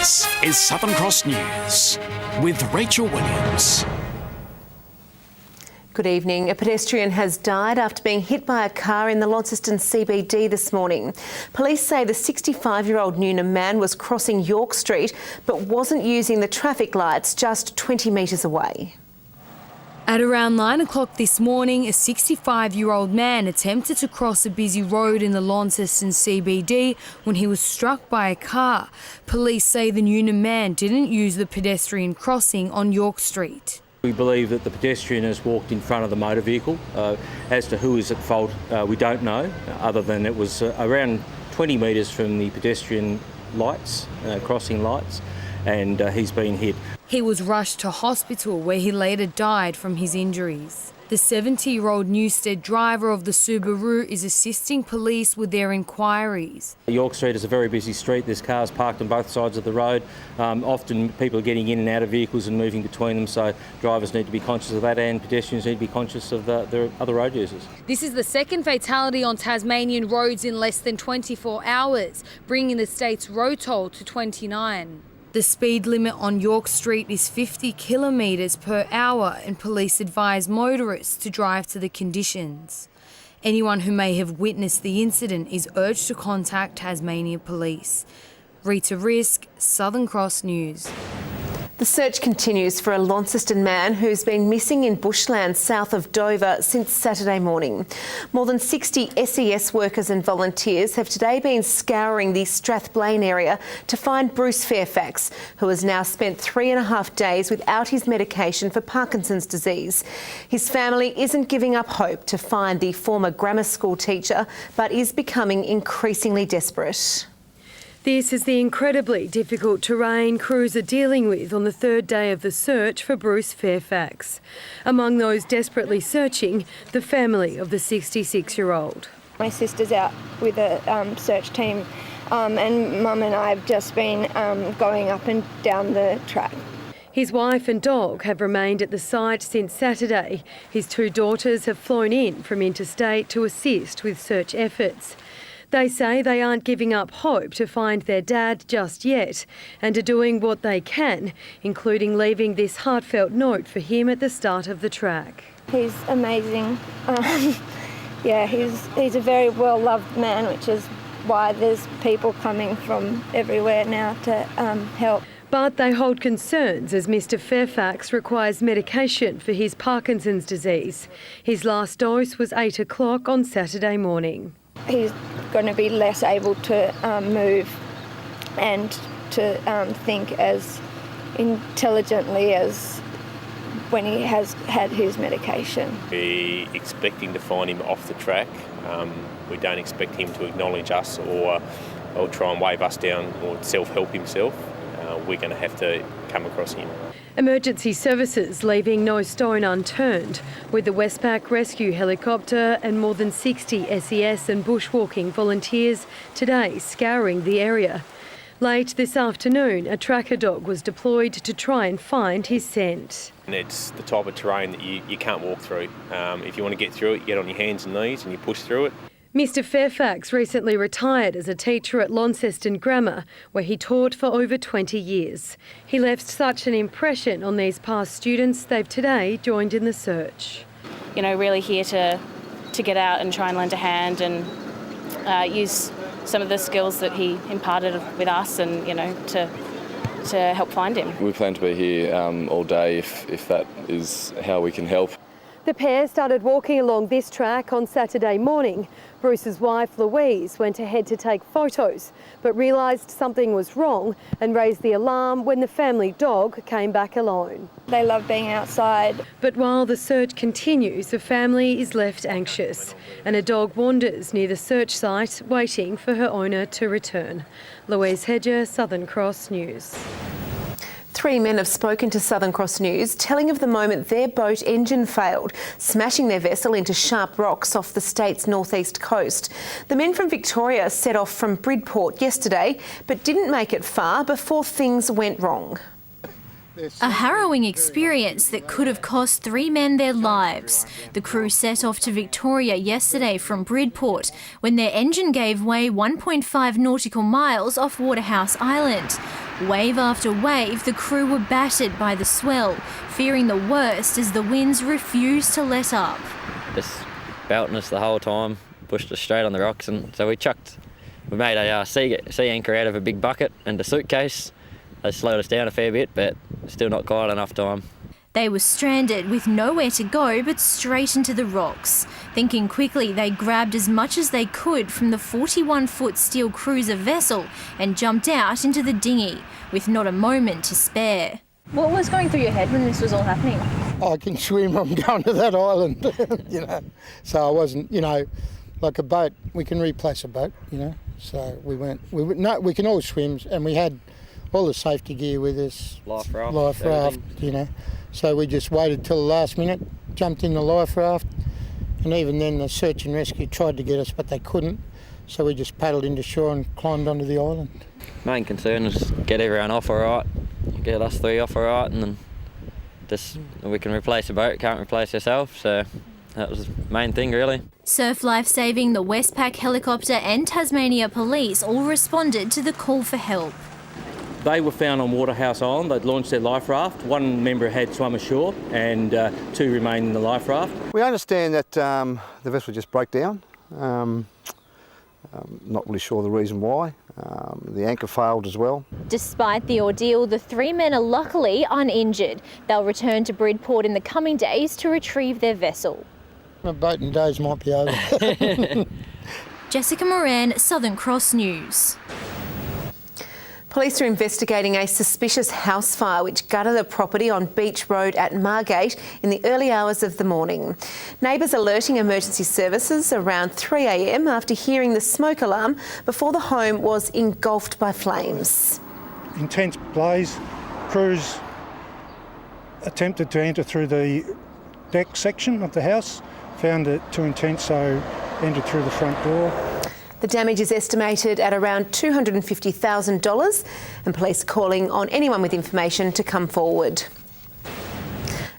This is Southern Cross News with Rachel Williams. Good evening. A pedestrian has died after being hit by a car in the Launceston CBD this morning. Police say the 65-year-old Newnham man was crossing York Street but wasn't using the traffic lights just 20 metres away. At around 9 o'clock this morning, a 65-year-old man attempted to cross a busy road in the Launceston CBD when he was struck by a car. Police say the Newnham man didn't use the pedestrian crossing on York Street. We believe that the pedestrian has walked in front of the motor vehicle. As to who is at fault, we don't know, other than it was around 20 metres from the pedestrian lights, crossing lights, and he's been hit. He was rushed to hospital where he later died from his injuries. The 70-year-old Newstead driver of the Subaru is assisting police with their inquiries. York Street is a very busy street. There's cars parked on both sides of the road. Often people are getting in and out of vehicles and moving between them, so drivers need to be conscious of that and pedestrians need to be conscious of the other road users. This is the second fatality on Tasmanian roads in less than 24 hours, bringing the state's road toll to 29. The speed limit on York Street is 50 kilometres per hour and police advise motorists to drive to the conditions. Anyone who may have witnessed the incident is urged to contact Tasmania Police. Rita Risk, Southern Cross News. The search continues for a Launceston man who's been missing in bushland south of Dover since Saturday morning. More than 60 SES workers and volunteers have today been scouring the Strathblane area to find Bruce Fairfax, who has now spent 3.5 days without his medication for Parkinson's disease. His family isn't giving up hope to find the former grammar school teacher, but is becoming increasingly desperate. This is the incredibly difficult terrain crews are dealing with on the third day of the search for Bruce Fairfax. Among those desperately searching, the family of the 66-year-old. My sister's out with a search team and Mum and I have just been going up and down the track. His wife and dog have remained at the site since Saturday. His two daughters have flown in from interstate to assist with search efforts. They say they aren't giving up hope to find their dad just yet and are doing what they can, including leaving this heartfelt note for him at the start of the track. He's amazing. He's a very well-loved man, which is why there's people coming from everywhere now to help. But they hold concerns as Mr Fairfax requires medication for his Parkinson's disease. His last dose was 8 o'clock on Saturday morning. He's going to be less able to move and to think as intelligently as when he has had his medication. We're expecting to find him off the track. We don't expect him to acknowledge us or try and wave us down or self-help himself. We're going to have to come across him. Emergency services leaving no stone unturned, with the Westpac rescue helicopter and more than 60 SES and bushwalking volunteers today scouring the area. Late this afternoon, a tracker dog was deployed to try and find his scent. And it's the type of terrain that you can't walk through. If you want to get through it, you get on your hands and knees and you push through it. Mr Fairfax recently retired as a teacher at Launceston Grammar, where he taught for over 20 years. He left such an impression on these past students, they've today joined in the search. You know, really here to get out and try and lend a hand and use some of the skills that he imparted with us and, you know, to help find him. We plan to be here all day if that is how we can help. The pair started walking along this track on Saturday morning. Bruce's wife, Louise, went ahead to take photos, but realised something was wrong and raised the alarm when the family dog came back alone. They love being outside. But while the search continues, the family is left anxious and a dog wanders near the search site, waiting for her owner to return. Louise Hedger, Southern Cross News. 3 men have spoken to Southern Cross News, telling of the moment their boat engine failed, smashing their vessel into sharp rocks off the state's northeast coast. The men from Victoria set off from Bridport yesterday, but didn't make it far before things went wrong. A harrowing experience that could have cost 3 men their lives. The crew set off to Victoria yesterday from Bridport when their engine gave way 1.5 nautical miles off Waterhouse Island. Wave after wave, the crew were battered by the swell, fearing the worst as the winds refused to let up. Just belting us the whole time, pushed us straight on the rocks, and so we made a sea anchor out of a big bucket and a suitcase. They slowed us down a fair bit, but still not quite enough time. They were stranded with nowhere to go but straight into the rocks. Thinking quickly, they grabbed as much as they could from the 41-foot steel cruiser vessel and jumped out into the dinghy, with not a moment to spare. What was going through your head when this was all happening? I can swim, I'm going to that island, So I wasn't, like a boat, we can replace a boat, So we can all swim, and we had all the safety gear with us. Life raft, So we just waited till the last minute, jumped in the life raft, and even then the search and rescue tried to get us, but they couldn't. So we just paddled into shore and climbed onto the island. Main concern is get everyone off all right, get us three off all right, and then just we can replace a boat, can't replace yourself, so that was the main thing really. Surf Life Saving, the Westpac helicopter and Tasmania Police all responded to the call for help. They were found on Waterhouse Island. They'd launched their life raft. One member had swum ashore and two remained in the life raft. We understand that the vessel just broke down. Not really sure the reason why. The anchor failed as well. Despite the ordeal, the three men are luckily uninjured. They'll return to Bridport in the coming days to retrieve their vessel. My boating days might be over. Jessica Moran, Southern Cross News. Police are investigating a suspicious house fire which gutted a property on Beach Road at Margate in the early hours of the morning. Neighbours alerting emergency services around 3 a.m. after hearing the smoke alarm before the home was engulfed by flames. Intense blaze. Crews attempted to enter through the deck section of the house, found it too intense, so entered through the front door. The damage is estimated at around $250,000 and police are calling on anyone with information to come forward.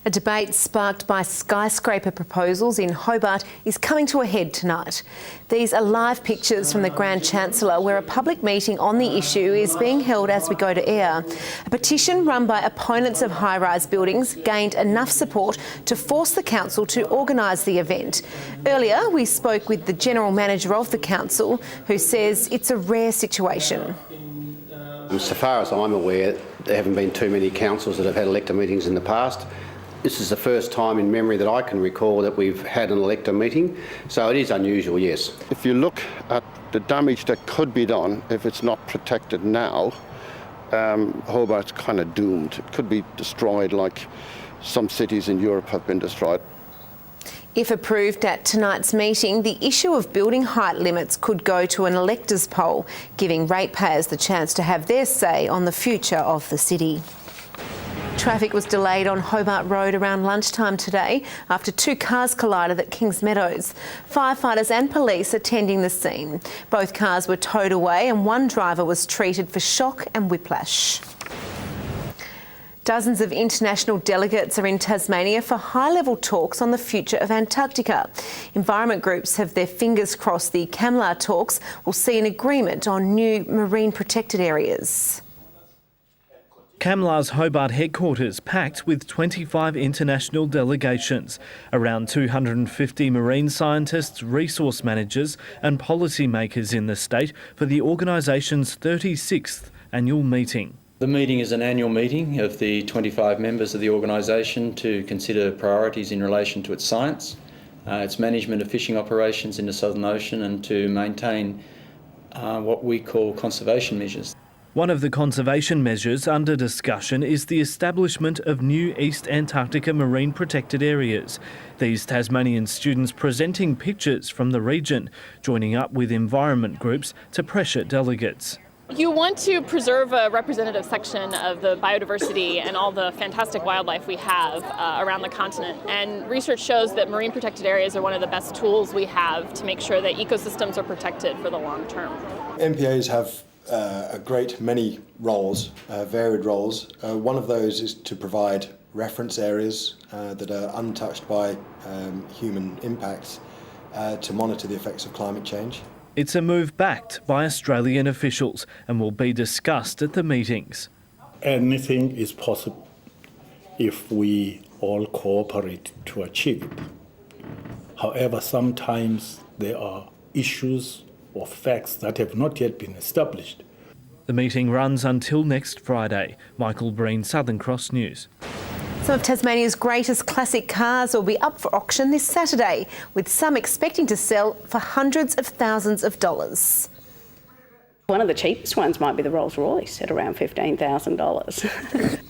A debate sparked by skyscraper proposals in Hobart is coming to a head tonight. These are live pictures from the Grand Chancellor where a public meeting on the issue is being held as we go to air. A petition run by opponents of high-rise buildings gained enough support to force the council to organise the event. Earlier, we spoke with the General Manager of the council who says it's a rare situation. So far as I'm aware, there haven't been too many councils that have had elector meetings in the past. This is the first time in memory that I can recall that we've had an elector meeting, so it is unusual, yes. If you look at the damage that could be done if it's not protected now, Hobart's kind of doomed. It could be destroyed like some cities in Europe have been destroyed. If approved at tonight's meeting, the issue of building height limits could go to an electors' poll, giving ratepayers the chance to have their say on the future of the city. Traffic was delayed on Hobart Road around lunchtime today after two cars collided at Kings Meadows. Firefighters and police attending the scene. Both cars were towed away and one driver was treated for shock and whiplash. Dozens of international delegates are in Tasmania for high-level talks on the future of Antarctica. Environment groups have their fingers crossed the CAMLA talks will see an agreement on new marine protected areas. CAMLA's Hobart headquarters packed with 25 international delegations, around 250 marine scientists, resource managers and policymakers in the state for the organisation's 36th annual meeting. The meeting is an annual meeting of the 25 members of the organisation to consider priorities in relation to its science, its management of fishing operations in the Southern Ocean and to maintain what we call conservation measures. One of the conservation measures under discussion is the establishment of new East Antarctica marine protected areas. These Tasmanian students presenting pictures from the region, joining up with environment groups to pressure delegates. You want to preserve a representative section of the biodiversity and all the fantastic wildlife we have around the continent. And research shows that marine protected areas are one of the best tools we have to make sure that ecosystems are protected for the long term. MPAs have a great many roles, varied roles. One of those is to provide reference areas that are untouched by human impacts to monitor the effects of climate change. It's a move backed by Australian officials and will be discussed at the meetings. Anything is possible if we all cooperate to achieve it. However, sometimes there are issues or facts that have not yet been established. The meeting runs until next Friday. Michael Breen, Southern Cross News. Some of Tasmania's greatest classic cars will be up for auction this Saturday, with some expecting to sell for hundreds of thousands of dollars. One of the cheapest ones might be the Rolls-Royce at around $15,000.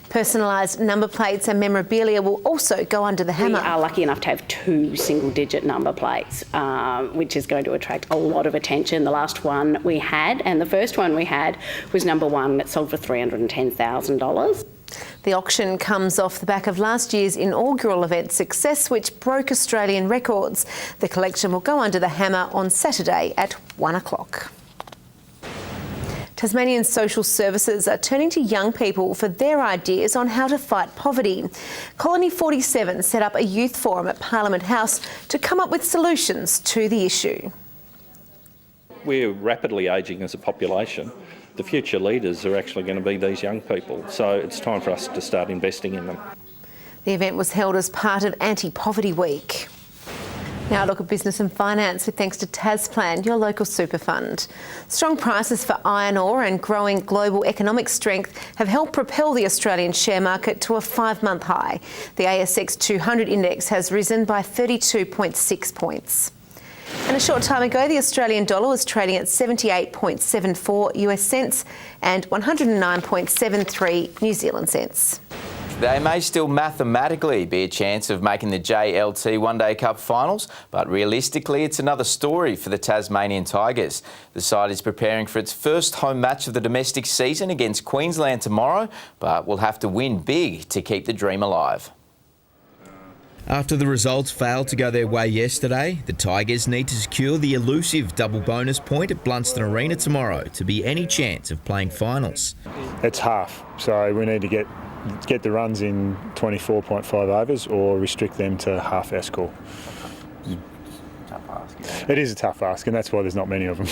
Personalised number plates and memorabilia will also go under the hammer. We are lucky enough to have 2 single-digit number plates, which is going to attract a lot of attention. The last one we had, and the first one we had, was number 1 that sold for $310,000. The auction comes off the back of last year's inaugural event success, which broke Australian records. The collection will go under the hammer on Saturday at 1 o'clock. Tasmanian social services are turning to young people for their ideas on how to fight poverty. Colony 47 set up a youth forum at Parliament House to come up with solutions to the issue. We're rapidly ageing as a population. The future leaders are actually going to be these young people, so it's time for us to start investing in them. The event was held as part of Anti-Poverty Week. Now a look at business and finance with thanks to Tasplan, your local super fund. Strong prices for iron ore and growing global economic strength have helped propel the Australian share market to a 5-month high. The ASX 200 index has risen by 32.6 points. And a short time ago, the Australian dollar was trading at 78.74 US cents and 109.73 New Zealand cents. There may still mathematically be a chance of making the JLT One Day Cup finals, but realistically it's another story for the Tasmanian Tigers. The side is preparing for its first home match of the domestic season against Queensland tomorrow, but will have to win big to keep the dream alive. After the results failed to go their way yesterday, the Tigers need to secure the elusive double bonus point at Blunston Arena tomorrow to be any chance of playing finals. It's half, so we need to get the runs in 24.5 overs or restrict them to half our score. It is a tough ask, and that's why there's not many of them.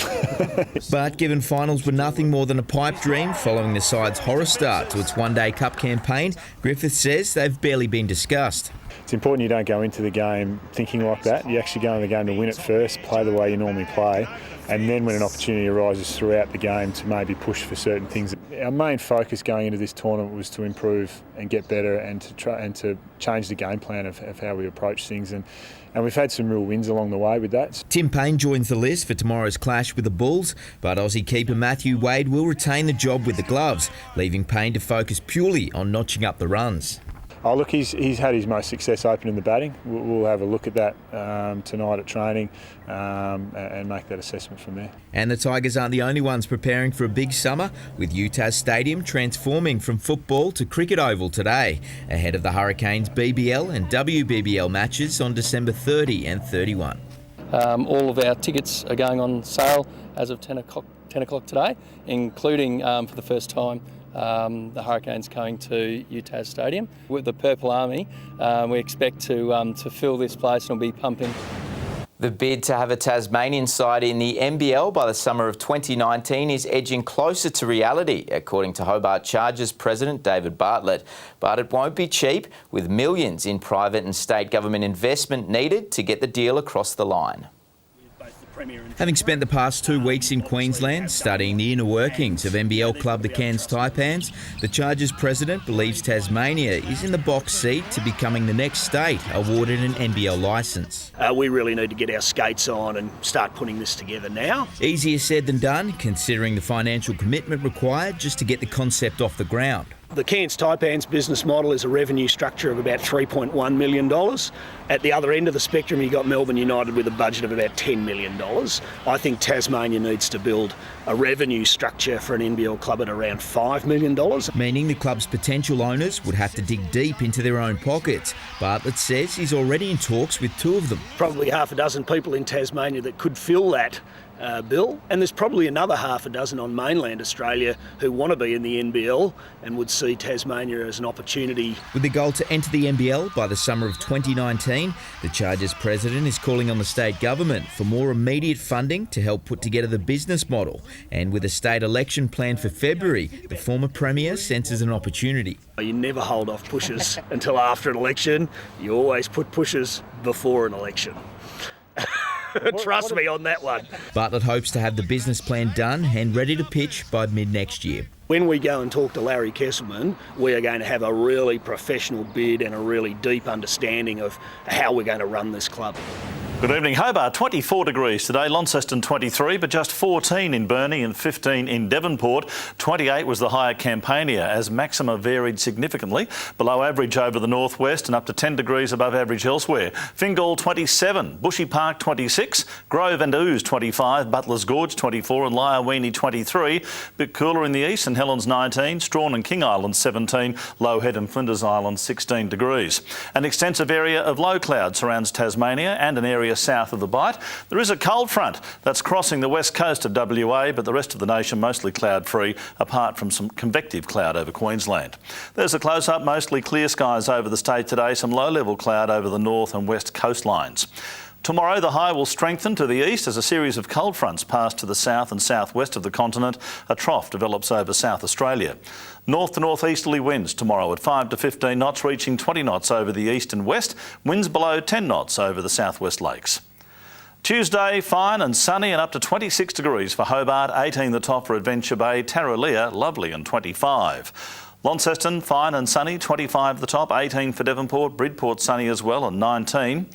But given finals were nothing more than a pipe dream following the side's horror start to its One Day Cup campaign, Griffith says they've barely been discussed. It's important you don't go into the game thinking like that. You actually go in the game to win it first, play the way you normally play, and then when an opportunity arises throughout the game to maybe push for certain things. Our main focus going into this tournament was to improve and get better and to change the game plan of how we approach things. And we've had some real wins along the way with that. Tim Payne joins the list for tomorrow's clash with the Bulls, but Aussie keeper Matthew Wade will retain the job with the gloves, leaving Payne to focus purely on notching up the runs. Oh, look, he's had his most success opening the batting. We'll have a look at that tonight at training and make that assessment from there. And the Tigers aren't the only ones preparing for a big summer, with UTAS Stadium transforming from football to cricket oval today, ahead of the Hurricanes BBL and WBBL matches on December 30 and 31. All of our tickets are going on sale as of 10 o'clock today, including for the first time the Hurricanes coming to UTAS Stadium. With the Purple Army, we expect to fill this place and we'll be pumping. The bid to have a Tasmanian side in the NBL by the summer of 2019 is edging closer to reality, according to Hobart Chargers President David Bartlett. But it won't be cheap, with millions in private and state government investment needed to get the deal across the line. Having spent the past 2 weeks in Queensland studying the inner workings of NBL club the Cairns Taipans, the Chargers president believes Tasmania is in the box seat to becoming the next state awarded an NBL licence. We really need to get our skates on and start putting this together now. Easier said than done, considering the financial commitment required just to get the concept off the ground. The Cairns Taipans business model is a revenue structure of about $3.1 million. At the other end of the spectrum, you've got Melbourne United with a budget of about $10 million. I think Tasmania needs to build a revenue structure for an NBL club at around $5 million. Meaning the club's potential owners would have to dig deep into their own pockets. Bartlett says he's already in talks with 2 of them. Probably half a dozen people in Tasmania that could fill that bill, and there's probably another half a dozen on mainland Australia who want to be in the NBL and would see Tasmania as an opportunity. With the goal to enter the NBL by the summer of 2019, the Chargers president is calling on the state government for more immediate funding to help put together the business model. And with a state election planned for February, the former premier senses an opportunity. You never hold off pushes until after an election. You always put pushes before an election. Trust me on that one. Bartlett hopes to have the business plan done and ready to pitch by mid-next year. When we go and talk to Larry Kesselman, we are going to have a really professional bid and a really deep understanding of how we're going to run this club. Good evening. Hobart, 24 degrees today, Launceston 23, but just 14 in Burnie and 15 in Devonport. 28 was the high at Campania as maxima varied significantly, below average over the northwest and up to 10 degrees above average elsewhere. Fingal 27, Bushy Park 26, Grove and Ooze 25, Butler's Gorge 24 and Lyawini 23. Bit cooler in the east, St Helens 19, Strawn and King Island 17, Low Head and Flinders Island 16 degrees. An extensive area of low cloud surrounds Tasmania and an area south of the Bight. There is a cold front that's crossing the west coast of WA, but the rest of the nation mostly cloud-free, apart from some convective cloud over Queensland. There's a close-up, mostly clear skies over the state today, some low-level cloud over the north and west coastlines. Tomorrow, the high will strengthen to the east as a series of cold fronts pass to the south and southwest of the continent. A trough develops over South Australia. North to northeasterly winds tomorrow at 5 to 15 knots, reaching 20 knots over the east and west. Winds below 10 knots over the southwest lakes. Tuesday, fine and sunny and up to 26 degrees for Hobart, 18 the top for Adventure Bay, Tarraleah, lovely and 25. Launceston, fine and sunny, 25 the top, 18 for Devonport, Bridport sunny as well and 19.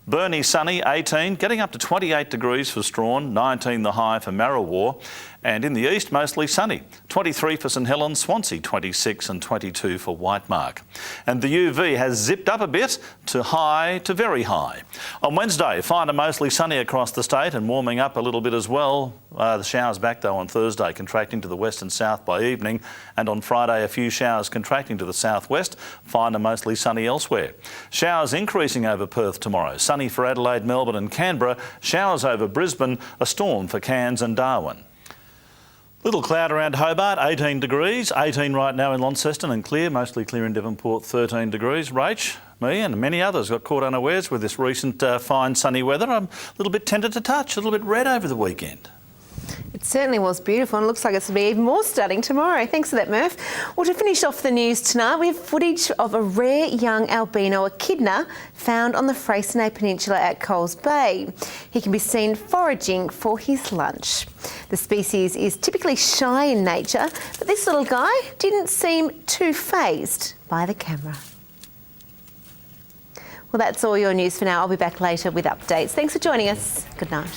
Burnie sunny, 18, getting up to 28 degrees for Strawn, 19 the high for Marrawar. And in the east, mostly sunny, 23 for St Helens, Swansea 26 and 22 for Whitemark. And the UV has zipped up a bit to high to very high. On Wednesday, fine and mostly sunny across the state and warming up a little bit as well. The showers back though on Thursday, contracting to the west and south by evening. And on Friday, a few showers contracting to the southwest, fine and mostly sunny elsewhere. Showers increasing over Perth tomorrow, sunny for Adelaide, Melbourne and Canberra, showers over Brisbane, a storm for Cairns and Darwin. Little cloud around Hobart, 18 degrees, 18 right now in Launceston and clear, mostly clear in Devonport, 13 degrees. Rach, me and many others got caught unawares with this recent fine sunny weather. I'm a little bit tempted to touch, a little bit red over the weekend. It certainly was beautiful and looks like it's going to be even more stunning tomorrow. Thanks for that, Murph. Well, to finish off the news tonight, we have footage of a rare young albino echidna found on the Freycinet Peninsula at Coles Bay. He can be seen foraging for his lunch. The species is typically shy in nature, but this little guy didn't seem too fazed by the camera. Well, that's all your news for now. I'll be back later with updates. Thanks for joining us. Good night.